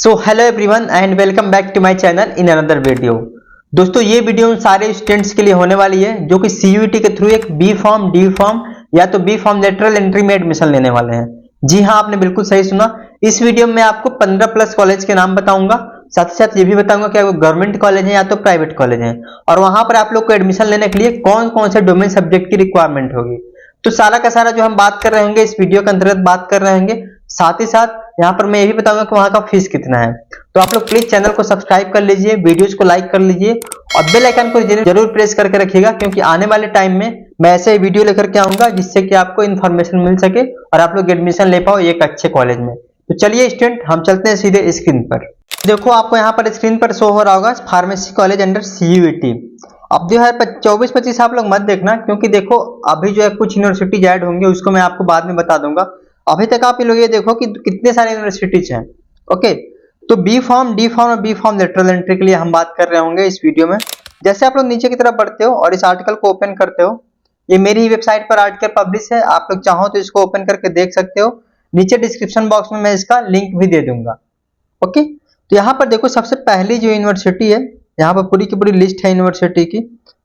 So hello everyone and welcome back to my channel in another video. दोस्तों ये video उन सारे students के लिए होने वाली है जो कि सीयूईटी के थ्रू एक बी फॉर्म, डी फॉर्म या तो बी फॉर्म लेटरल एंट्री में एडमिशन लेने वाले हैं। जी हाँ, आपने बिल्कुल सही सुना। इस वीडियो में आपको 15 प्लस कॉलेज के नाम बताऊंगा, साथ ही साथ ये भी बताऊंगा कि वो गवर्नमेंट कॉलेज है या तो प्राइवेट कॉलेज है, और वहां पर आप लोग को एडमिशन लेने के लिए कौन कौन से डोमेन सब्जेक्ट की रिक्वायरमेंट होगी। तो सारा का सारा जो हम बात कर रहे होंगे इस वीडियो के अंतर्गत बात कर रहे होंगे। साथ ही साथ यहाँ पर मैं ये भी बताऊंगा कि वहां का फीस कितना है। तो आप लोग प्लीज चैनल को सब्सक्राइब कर लीजिए, वीडियोस को लाइक कर लीजिए और बेल आइकन को जरूर प्रेस करके रखिएगा, क्योंकि आने वाले टाइम में मैं ऐसे वीडियो लेकर के आऊंगा जिससे कि आपको इन्फॉर्मेशन मिल सके और आप लोग एडमिशन ले पाओ एक अच्छे कॉलेज में। तो चलिए स्टूडेंट, हम चलते हैं सीधे स्क्रीन पर। देखो आपको यहाँ पर स्क्रीन पर शो हो रहा होगा फार्मेसी कॉलेज अंडर सीयूईटी। अब 2024-25 आप लोग मत देखना, क्योंकि देखो अभी जो है कुछ यूनिवर्सिटीज ऐड होंगे, उसको मैं आपको बाद में बता दूंगा। अभी तक आप ये लोग ये देखो कि कितने सारे यूनिवर्सिटीज हैं। ओके, तो बी फॉर्म, डी फॉर्म और बी फॉर्म लेटरल एंट्री के लिए हम बात कर रहे होंगे इस वीडियो में। जैसे आप लोग नीचे की तरफ बढ़ते हो और इस आर्टिकल को ओपन करते हो, ये मेरी ही वेबसाइट पर आर्टिकल पब्लिश है, आप लोग चाहो तो इसको ओपन करके देख सकते हो। नीचे डिस्क्रिप्शन बॉक्स में मैं इसका लिंक भी दे दूंगा। ओके, तो यहाँ पर देखो सबसे पहली जो यूनिवर्सिटी है, यहाँ पर पूरी की पूरी लिस्ट है यूनिवर्सिटी की।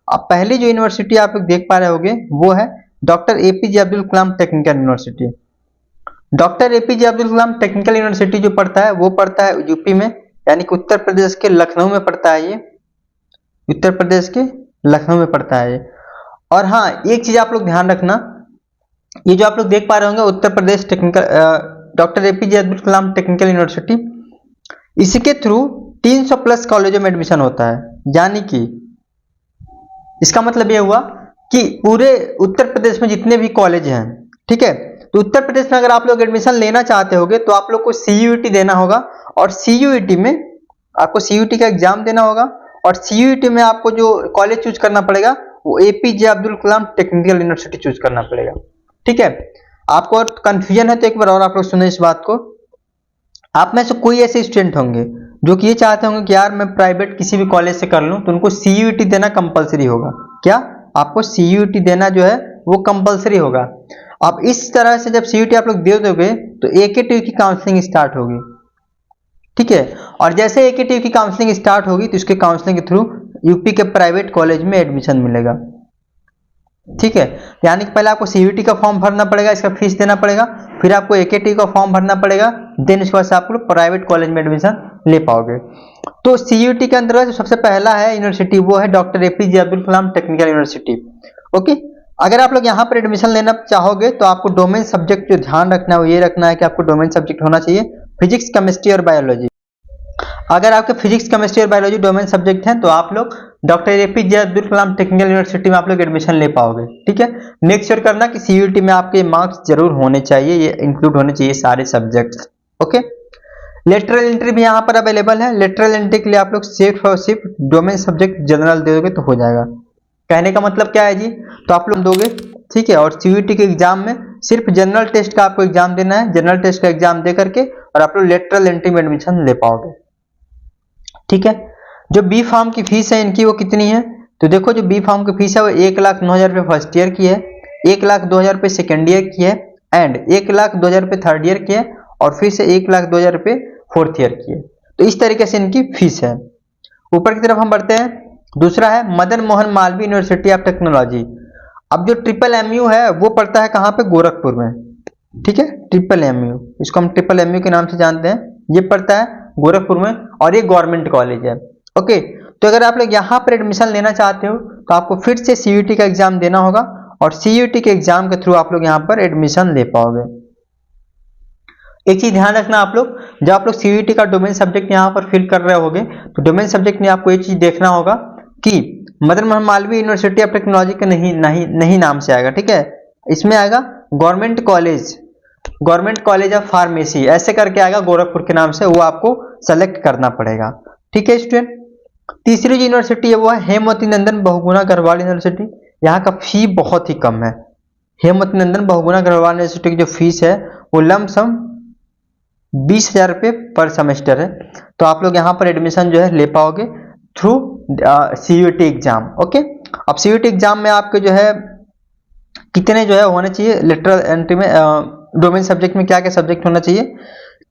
अब पहली जो यूनिवर्सिटी आप लोग देख पा रहे होगे वो है doctor APJ Abdul Kalam technical university. Doctor APJ Abdul Kalam technical university जो पड़ता है वो पड़ता है यूपी में, यानी कि उत्तर प्रदेश के लखनऊ में पड़ता है। ये उत्तर प्रदेश के लखनऊ में पड़ता है ये। और हाँ, एक चीज आप लोग ध्यान रखना, ये जो आप लोग देख पा रहे होंगे Uttar Pradesh technical doctor APJ Abdul Kalam technical university, इसके थ्रू 300 प्लस कॉलेजों में एडमिशन होता है। यानी कि इसका मतलब ये हुआ कि पूरे उत्तर प्रदेश में जितने भी कॉलेज हैं, ठीक है, तो उत्तर प्रदेश में अगर आप लोग एडमिशन लेना चाहते होगे तो आप लोग को सीयूईटी देना होगा, और सीयूईटी में आपको सीयूईटी का एग्जाम देना होगा, और सीयूईटी में आपको जो कॉलेज चूज करना पड़ेगा वो APJ Abdul Kalam technical university choose करना पड़ेगा। ठीक है, आपको और कंफ्यूजन है तो एक बार और आप लोग सुने इस बात को। आप में से कोई ऐसे स्टूडेंट होंगे जो कि ये चाहते होंगे कि यार मैं प्राइवेट किसी भी कॉलेज से कर लूं, तो उनको सीयूईटी देना कंपलसरी होगा। क्या आपको सीयूईटी देना जो है वो कंपलसरी होगा। अब इस तरह से जब सीयूईटी आप लोग दे दोगे तो एकेटीयू की काउंसलिंग स्टार्ट होगी। ठीक है, और जैसे एकेटीयू की काउंसलिंग स्टार्ट होगी तो इसके काउंसलिंग के थ्रू यूपी के प्राइवेट कॉलेज में एडमिशन मिलेगा। ठीक है, यानी कि पहले आपको सीयूईटी का फॉर्म भरना पड़ेगा, इसका फीस देना पड़ेगा, फिर आपको एकेटीयू का फॉर्म भरना पड़ेगा, देन इसके बाद से आप लोग प्राइवेट कॉलेज में एडमिशन ले पाओगे। तो सीयूईटी के अंदर जो सबसे पहला है यूनिवर्सिटी वो है doctor APJ Abdul Kalam technical university. Okay, अगर आप लोग यहाँ पर एडमिशन लेना चाहोगे तो आपको डोमेन सब्जेक्ट जो ध्यान रखना है वो ये रखना है कि आपको डोमेन सब्जेक्ट होना चाहिए फिजिक्स, केमिस्ट्री और बायोलॉजी। अगर आपके फिजिक्स, केमिस्ट्री और बायोलॉजी डोमेन सब्जेक्ट हैं तो आप लोग doctor APJ Abdul Kalam technical university में आप लोग एडमिशन ले पाओगे। ठीक है, मेक श्योर करना कि सीयूईटी में आपके मार्क्स जरूर होने चाहिए, ये इंक्लूड होने चाहिए सारे सब्जेक्ट्स। ओके, लेटरल एंट्री भी यहाँ पर अवेलेबल है। लेटरल एंट्री के लिए आप लोग सिर्फ और सिर्फ डोमेन सब्जेक्ट जनरल दे दोगे तो हो जाएगा। कहने का मतलब क्या है जी, तो आप लोग दोगे, ठीक है, और सीयूईटी के एग्जाम में सिर्फ जनरल टेस्ट का आपको एग्जाम देना है। जनरल टेस्ट का एग्जाम दे करके और आप लोग लेटरल एंट्री में एडमिशन ले पाओगे। ठीक है, जो बी फार्म की फीस है इनकी वो कितनी है, तो देखो जो बी फार्म की फीस है वो 1,09,000 रुपये फर्स्ट ईयर की है, 1,02,000 रुपये सेकेंड ईयर की है, एंड 1,02,000 रुपये थर्ड ईयर की है, और फिर से 1,02,000 रुपये फोर्थ ईयर की है। तो इस तरीके से इनकी फीस है। ऊपर की तरफ हम बढ़ते हैं, दूसरा है Madan Mohan Malviya university of technology. अब जो ट्रिपल एमयू है वो पड़ता है कहाँ पे, गोरखपुर में। ठीक है, ट्रिपल एमयू, इसको हम ट्रिपल एमयू के नाम से जानते हैं, ये पड़ता है गोरखपुर में और ये गवर्नमेंट कॉलेज है। ओके, तो अगर आप लोग यहाँ पर एडमिशन लेना चाहते हो तो आपको फिर से सीयूईटी का एग्जाम देना होगा, और सीयूईटी के एग्जाम के थ्रू आप लोग यहाँ पर एडमिशन ले पाओगे। एक चीज ध्यान रखना आप लोग, जब आप लोग सीयूईटी का डोमेन सब्जेक्ट यहाँ पर फिल कर रहे होगे तो डोमेन सब्जेक्ट में आपको एक चीज देखना होगा कि Madan Mohan Malviya university of technology का नहीं नाम से आएगा। ठीक है, इसमें आएगा गवर्नमेंट कॉलेज ऑफ फार्मेसी, ऐसे करके आएगा गोरखपुर के नाम से, वो आपको सेलेक्ट करना पड़ेगा। ठीक है स्टूडेंट, तीसरी जो यूनिवर्सिटी है वो है हेमवती नंदन बहुगुणा गढ़वाल यूनिवर्सिटी। यहाँ का फी बहुत ही कम है। हेमवती नंदन बहुगुणा गढ़वाल यूनिवर्सिटी की जो फीस है वो लमसम 20,000 रुपये पर सेमेस्टर है। तो आप लोग यहाँ पर एडमिशन जो है ले पाओगे थ्रू सीयूईटी एग्जाम। ओके, अब सीयूईटी एग्जाम में आपके जो है कितने जो है होने चाहिए लेटरल एंट्री में, डोमेन सब्जेक्ट में क्या क्या सब्जेक्ट होना चाहिए,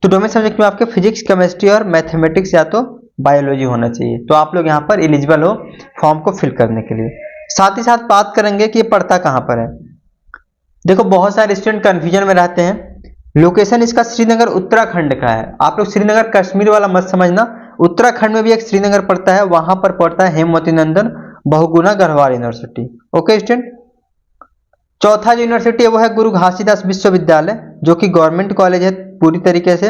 तो डोमेन सब्जेक्ट में आपके फिजिक्स, केमिस्ट्री और मैथमेटिक्स या तो बायोलॉजी होना चाहिए। तो आप लोग यहाँ पर एलिजिबल हो फॉर्म को फिल करने के लिए। साथ ही साथ बात करेंगे कि ये पड़ता कहाँ पर है। देखो बहुत सारे स्टूडेंट कंफ्यूजन में रहते हैं। लोकेशन इसका श्रीनगर उत्तराखंड का है। आप लोग श्रीनगर कश्मीर वाला मत समझना, उत्तराखंड में भी एक श्रीनगर पड़ता है, वहां पर पड़ता है Hemvati Nandan Bahuguna Garhwal university. Okay student. चौथा जो यूनिवर्सिटी है वो है गुरु घासीदास विश्वविद्यालय, जो कि गवर्नमेंट कॉलेज है पूरी तरीके से,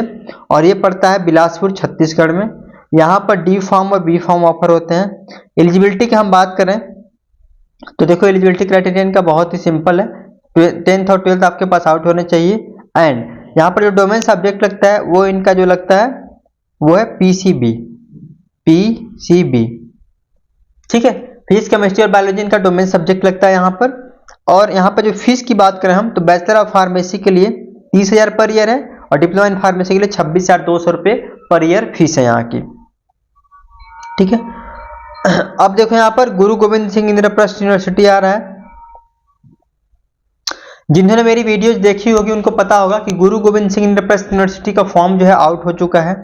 और ये पड़ता है बिलासपुर छत्तीसगढ़ में। यहाँ पर डी फॉर्म और बी फॉर्म ऑफर होते हैं। एलिजिबिलिटी की हम बात करें तो देखो एलिजिबिलिटी क्राइटेरियन का बहुत ही सिंपल है, 10th और 12th आपके पास आउट होने चाहिए। एंड यहाँ पर जो डोमेन सब्जेक्ट लगता है वो इनका जो लगता है वो है पीसीबी। ठीक है, फिजिक्स, केमिस्ट्री और बायोलॉजी इनका डोमेन सब्जेक्ट लगता है यहाँ पर। और यहाँ पर जो फीस की बात करें हम तो बैचलर ऑफ फार्मेसी के लिए 30,000 पर ईयर है और डिप्लोमा इन फार्मेसी के लिए 26,200 रुपये पर ईयर फीस है यहाँ की। ठीक है, अब देखो यहाँ पर गुरु गोविंद सिंह इंद्रप्रस्थ यूनिवर्सिटी आ रहा है। जिन्होंने मेरी वीडियोज देखी होगी उनको पता होगा कि गुरु गोविंद सिंह इंद्रप्रस्थ यूनिवर्सिटी का फॉर्म जो है आउट हो चुका है।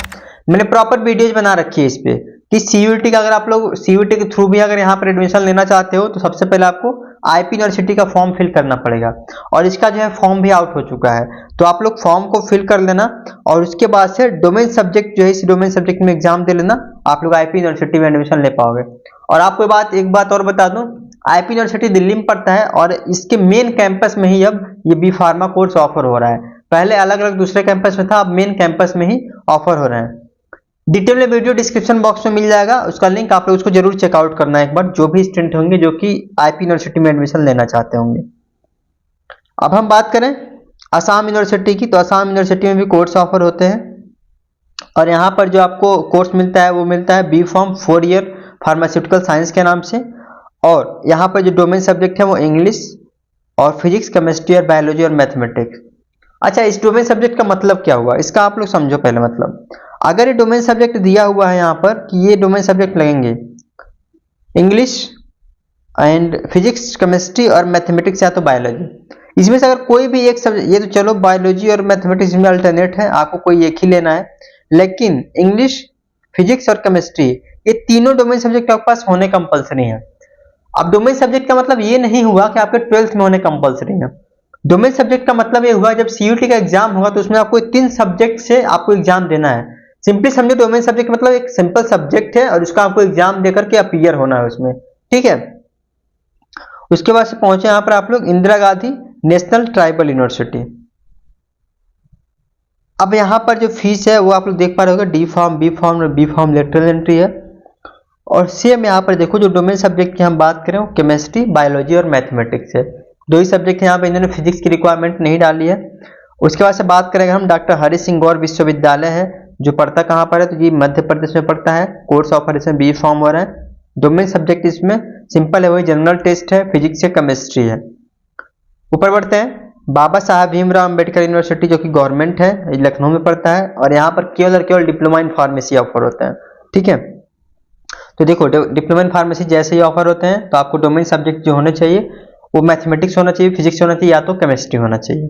मैंने प्रॉपर वीडियोज बना रखी है इस पे कि सीयूईटी का अगर आप लोग सीयूईटी के थ्रू भी अगर यहाँ पर एडमिशन लेना चाहते हो तो सबसे पहले आपको आईपी यूनिवर्सिटी का फॉर्म फिल करना पड़ेगा, और इसका जो है फॉर्म भी आउट हो चुका है। तो आप लोग फॉर्म को फिल कर लेना और उसके बाद से डोमेन सब्जेक्ट जो है इस डोमेन सब्जेक्ट में एग्जाम दे लेना, आप लोग आईपी यूनिवर्सिटी में एडमिशन ले पाओगे। और आपको एक बात और बता दूं, आईपी यूनिवर्सिटी दिल्ली में पड़ता है और इसके मेन कैंपस में ही अब ये बी फार्मा कोर्स ऑफर हो रहा है। पहले अलग अलग दूसरे कैंपस में था, अब मेन कैंपस में ही ऑफर हो रहे हैं। डिटेल में वीडियो डिस्क्रिप्शन बॉक्स में मिल जाएगा, उसका लिंक आप लोग उसको जरूर चेकआउट करना एक बार, जो भी स्टूडेंट होंगे जो कि आईपी यूनिवर्सिटी में एडमिशन लेना चाहते होंगे। अब हम बात करें असम यूनिवर्सिटी की, तो असम यूनिवर्सिटी में भी कोर्स ऑफर होते हैं और यहाँ पर जो आपको कोर्स मिलता है वो मिलता है B form 4 year pharmaceutical science के नाम से। और यहाँ पर जो डोमेन सब्जेक्ट है वो इंग्लिश और फिजिक्स, केमिस्ट्री और बायोलॉजी और मैथमेटिक्स। अच्छा, इस डोमेन सब्जेक्ट का मतलब क्या हुआ इसका आप लोग समझो पहले। मतलब अगर ये डोमेन सब्जेक्ट दिया हुआ है यहाँ पर कि ये डोमेन सब्जेक्ट लगेंगे इंग्लिश एंड फिजिक्स, केमिस्ट्री और मैथमेटिक्स या तो बायोलॉजी, इसमें से अगर कोई भी एक सब्जेक्ट, ये तो चलो बायोलॉजी और मैथमेटिक्स में अल्टरनेट है, आपको कोई एक ही लेना है, लेकिन इंग्लिश, फिजिक्स और केमिस्ट्री ये तीनों डोमेन सब्जेक्ट आपके पास होने कंपलसरी है। अब डोमेन सब्जेक्ट का मतलब ये नहीं हुआ कि आपके 12th में होने कंपलसरी है। डोमेन सब्जेक्ट का मतलब ये हुआ जब सीयूटी का एग्जाम होगा तो उसमें आपको 3 सब्जेक्ट से आपको एग्जाम देना है। सिंपली समझो डोमेन सब्जेक्ट मतलब एक सिंपल सब्जेक्ट है और उसका आपको एग्जाम देकर के अपीयर होना है उसमें। ठीक है, उसके बाद से पहुंचे यहाँ पर आप लोग Indira Gandhi national tribal university. अब यहाँ पर जो फीस है वो आप लोग देख पा रहे होगा, डी फॉर्म, बी फॉर्म और बी फॉर्म लेटरल एंट्री है। और सेम यहाँ पर देखो जो डोमेन सब्जेक्ट की हम बात करें वो केमिस्ट्री, बायोलॉजी और मैथमेटिक्स है। 2 ही सब्जेक्ट है यहाँ पे, इन्होंने फिजिक्स की रिक्वायरमेंट नहीं डाली है। उसके बाद से बात करेंगे हम डॉक्टर हरि सिंह गौर विश्वविद्यालय है, जो पड़ता कहाँ पर है तो ये मध्य प्रदेश में पड़ता है। कोर्स ऑफर इसमें बी फॉर्म हो रहा है। डोमेन सब्जेक्ट इसमें सिंपल है, वही जनरल टेस्ट है, फिजिक्स से केमिस्ट्री है। ऊपर बढ़ते हैं बाबा साहब भीमराव अंबेडकर यूनिवर्सिटी, जो कि गवर्नमेंट है, लखनऊ में पड़ता है और यहाँ पर केवल और केवल डिप्लोमा इन फार्मेसी ऑफर होता है। ठीक है, तो देखो डिप्लोमा इन फार्मेसी जैसे ही ऑफर होते हैं तो आपको डोमेन सब्जेक्ट जो होने चाहिए वो मैथमेटिक्स होना चाहिए, फिजिक्स होना चाहिए या तो केमिस्ट्री होना चाहिए।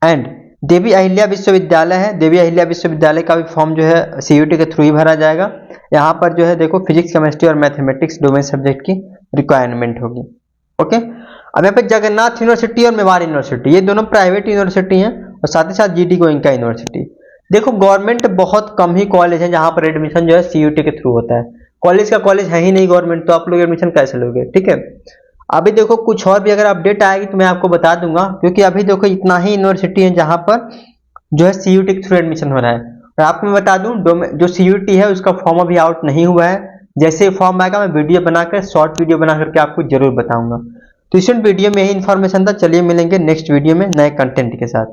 एंड देवी अहिल्या विश्वविद्यालय है, देवी अहिल्या विश्वविद्यालय का भी फॉर्म जो है सीयूटी के थ्रू ही भरा जाएगा। यहाँ पर जो है देखो फिजिक्स, केमिस्ट्री और मैथमेटिक्स डोमेन सब्जेक्ट की रिक्वायरमेंट होगी। ओके, अब यहाँ पे जगन्नाथ यूनिवर्सिटी और मेवाड़ यूनिवर्सिटी, ये दोनों प्राइवेट यूनिवर्सिटी हैं और साथ ही साथ जीडी गोइंका यूनिवर्सिटी। देखो गवर्नमेंट बहुत कम ही कॉलेज है जहाँ पर एडमिशन जो है सीयूटी के थ्रू होता है। कॉलेज का कॉलेज है ही नहीं गवर्नमेंट, तो आप लोग एडमिशन कैसे लोगे। ठीक है, अभी देखो कुछ और भी अगर अपडेट आएगी तो मैं आपको बता दूंगा, क्योंकि अभी देखो इतना ही यूनिवर्सिटी है जहां पर जो है सीयूटी के थ्रू एडमिशन हो रहा है। और आपको मैं बता दूं जो सीयूटी है उसका फॉर्म अभी आउट नहीं हुआ है। जैसे फॉर्म आएगा मैं वीडियो बनाकर, शॉर्ट वीडियो बना करके आपको जरूर बताऊंगा। तो इस वीडियो में यही इन्फॉर्मेशन था। चलिए मिलेंगे नेक्स्ट वीडियो में नए कंटेंट के साथ।